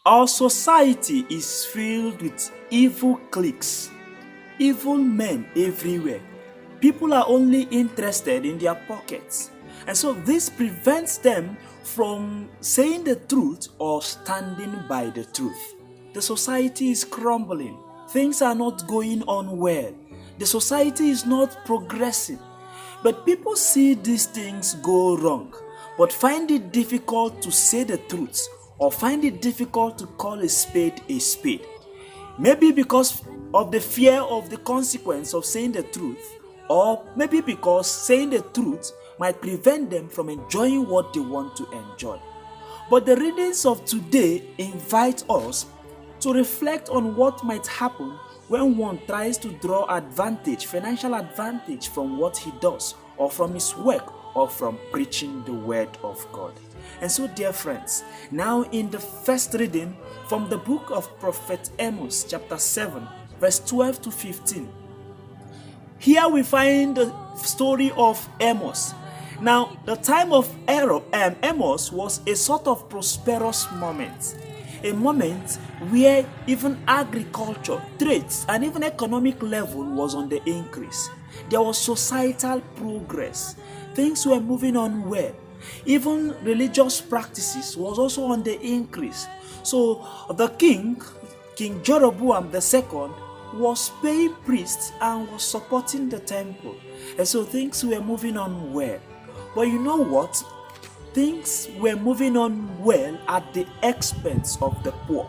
Our society is filled with evil cliques, evil men everywhere. People are only interested in their pockets. And so this prevents them from saying the truth or standing by the truth. The society is crumbling. Things are not going on well. The society is not progressing. But people see these things go wrong, but find it difficult to say the truth or find it difficult to call a spade a spade. Maybe because of the fear of the consequence of saying the truth, or maybe because saying the truth might prevent them from enjoying what they want to enjoy. But the readings of today invite us to reflect on what might happen when one tries to draw advantage, financial advantage from what he does, or from his work, or from preaching the word of God. And so, dear friends, now in the first reading from the book of Prophet Amos, chapter 7, verse 12 to 15, here we find the story of Amos. Now, the time of Amos was a sort of prosperous moment, a moment where even agriculture, trades, and even economic level was on the increase. There was societal progress. Things were moving on well. Even religious practices was also on the increase. So the king, King Jeroboam II, was paying priests and was supporting the temple. And so things were moving on well. But you know what? Things were moving on well at the expense of the poor.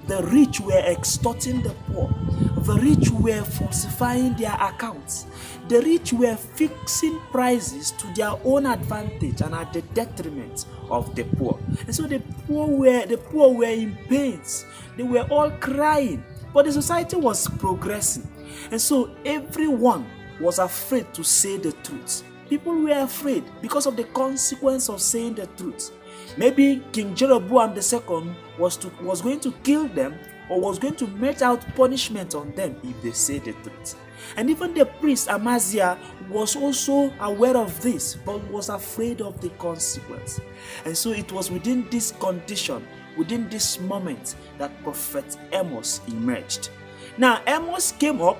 The rich were extorting the poor. The rich were falsifying their accounts. The rich were fixing prices to their own advantage and at the detriment of the poor. And so the poor were in pains. They were all crying. But the society was progressing. And so everyone was afraid to say the truth. People were afraid because of the consequence of saying the truth. Maybe King Jeroboam II was going to kill them or was going to mete out punishment on them if they say the truth. And even the priest Amaziah was also aware of this, but was afraid of the consequence. And so it was within this condition, within this moment, that Prophet Amos emerged. Now Amos came up,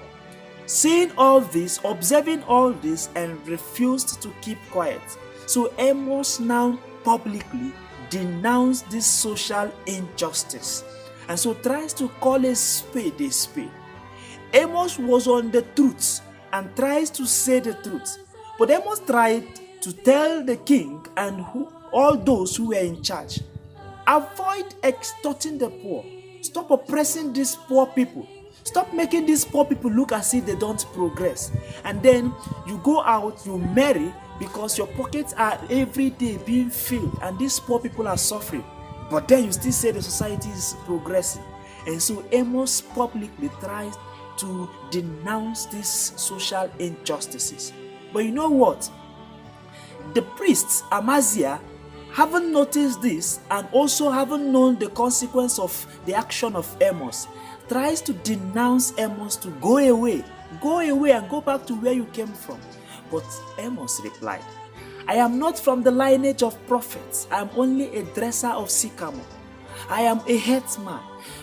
seeing all this, observing all this, and refused to keep quiet. So Amos now publicly denounced this social injustice, and so tries to call a spade a spade. Amos was on the truth and tries to say the truth, but Amos tried to tell the king and all those who were in charge, avoid extorting the poor, stop oppressing these poor people. Stop making these poor people look as if they don't progress. And then you go out, you marry, because your pockets are every day being filled and these poor people are suffering. But then you still say the society is progressing. And so Amos publicly tries to denounce these social injustices. But you know what? The priests, Amaziah, haven't noticed this and also haven't known the consequence of the action of Amos. Tries to denounce Amos to go away and go back to where you came from. But Amos replied, I am not from the lineage of prophets. I am only a dresser of sycamore. I am a headsman,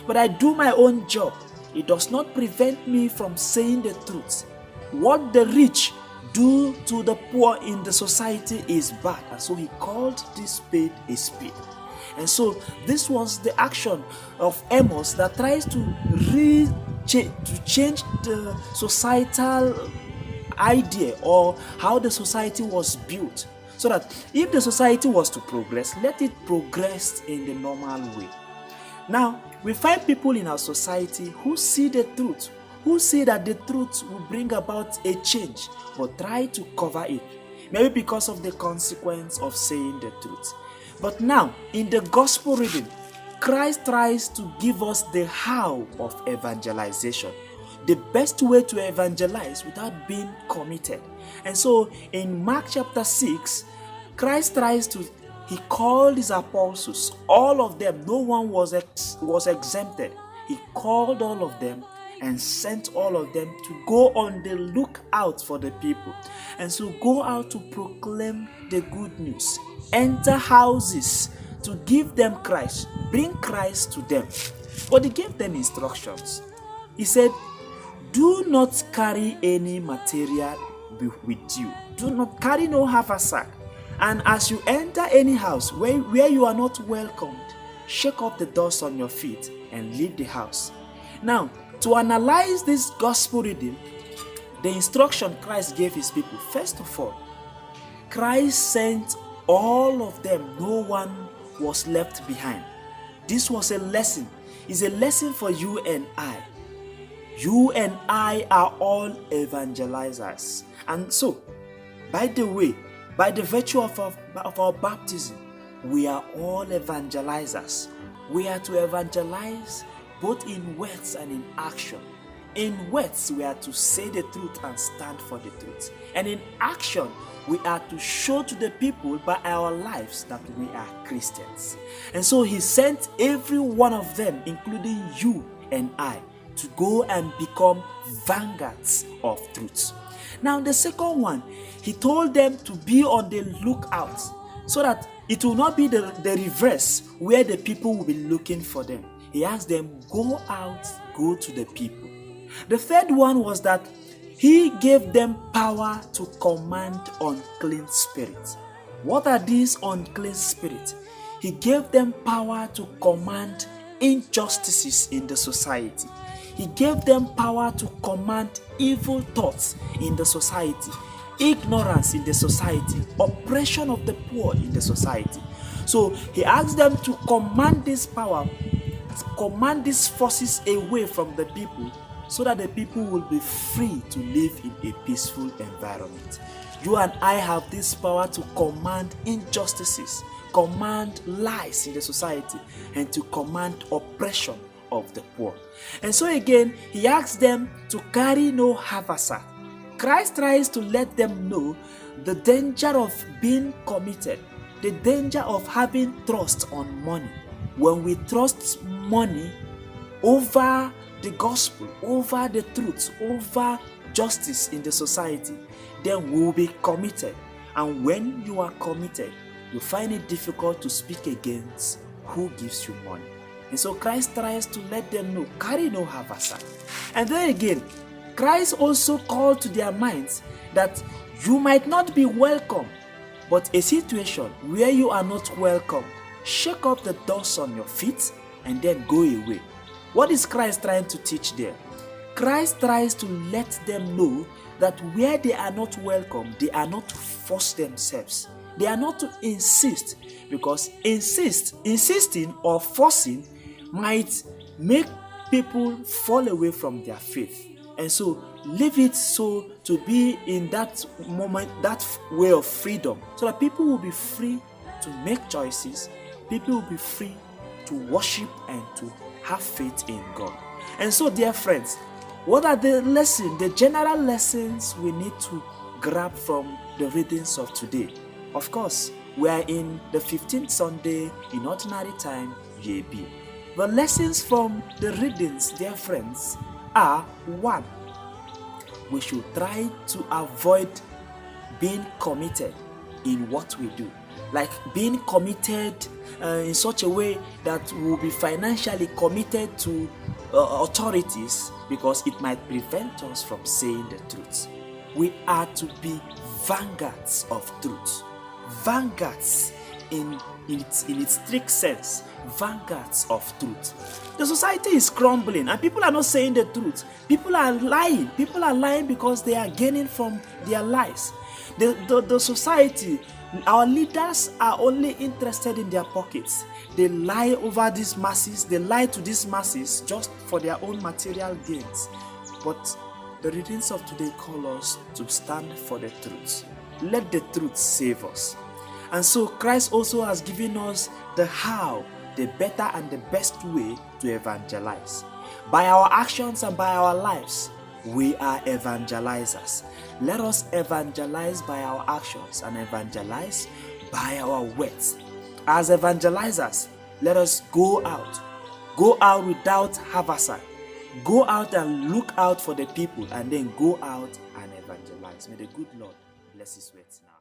but I do my own job. It does not prevent me from saying the truth. What the rich do to the poor in the society is bad. And so he called this spade a spade. And so this was the action of Amos that tries to change the societal idea or how the society was built, so that if the society was to progress, let it progress in the normal way. Now, we find people in our society who see the truth, who say that the truth will bring about a change, but try to cover it, maybe because of the consequence of saying the truth. But now, in the gospel reading, Christ tries to give us the how of evangelization, the best way to evangelize without being committed. And so, in Mark chapter 6, Christ he called his apostles, all of them, no one was exempted. He called all of them and sent all of them to go on the lookout for the people. And so go out to proclaim the good news. Enter houses, to give them Christ, bring Christ to them. But he gave them instructions. He said, do not carry any material with you. Do not carry no haversack. And as you enter any house where you are not welcomed, shake off the dust on your feet and leave the house. Now, to analyze this gospel reading, the instruction Christ gave his people, first of all, Christ sent all of them. No one was left behind. This was a lesson. It's a lesson for you and I. You and I are all evangelizers. And so, by the way, by the virtue of our baptism, we are all evangelizers. We are to evangelize both in words and in action. In words, we are to say the truth and stand for the truth. And in action, we are to show to the people by our lives that we are Christians. And so he sent every one of them, including you and I, to go and become vanguards of truth. Now the second one, he told them to be on the lookout so that it will not be the reverse where the people will be looking for them. He asked them, go out, go to the people. The third one was that he gave them power to command unclean spirits. What are these unclean spirits? He gave them power to command injustices in the society. He gave them power to command evil thoughts in the society, ignorance in the society, oppression of the poor in the society. So he asked them to command this power, to command these forces away from the people, so that the people will be free to live in a peaceful environment. You and I have this power to command injustices, command lies in the society, and to command oppression of the poor. And so again, he asks them to carry no haversack. Christ tries to let them know the danger of being committed, the danger of having trust on money. When we trust money over the gospel, over the truth, over justice in the society, then we will be committed. And when you are committed, you find it difficult to speak against who gives you money. And so Christ tries to let them know, carry no haversack. And then again, Christ also called to their minds that you might not be welcome, but a situation where you are not welcome, shake up the dust on your feet and then go away. What is Christ trying to teach there? Christ tries to let them know that where they are not welcome, they are not to force themselves. They are not to insist, because insisting or forcing might make people fall away from their faith. And so leave it so to be in that moment, that way of freedom, so that people will be free to make choices, people will be free to worship and to have faith in God. And so, dear friends, what are the general lessons we need to grab from the readings of today? Of course, we are in the 15th Sunday in Ordinary Time, JB. The lessons from the readings, dear friends, are 1. We should try to avoid being committed in what we do. Like being committed in such a way that we will be financially committed to authorities, because it might prevent us from saying the truth. We are to be vanguards of truth. Vanguards in its strict sense, vanguards of truth. The society is crumbling and people are not saying the truth. People are lying. People are lying because they are gaining from their lies. The society, our leaders are only interested in their pockets. They lie over these masses. They lie to these masses just for their own material gains. But the readings of today call us to stand for the truth. Let the truth save us. And so Christ also has given us the how, the better and the best way to evangelize. By our actions and by our lives, we are evangelizers. Let us evangelize by our actions and evangelize by our words. As evangelizers, let us go out without haversack. Go out and look out for the people, and then go out and evangelize. May the good Lord bless his words now.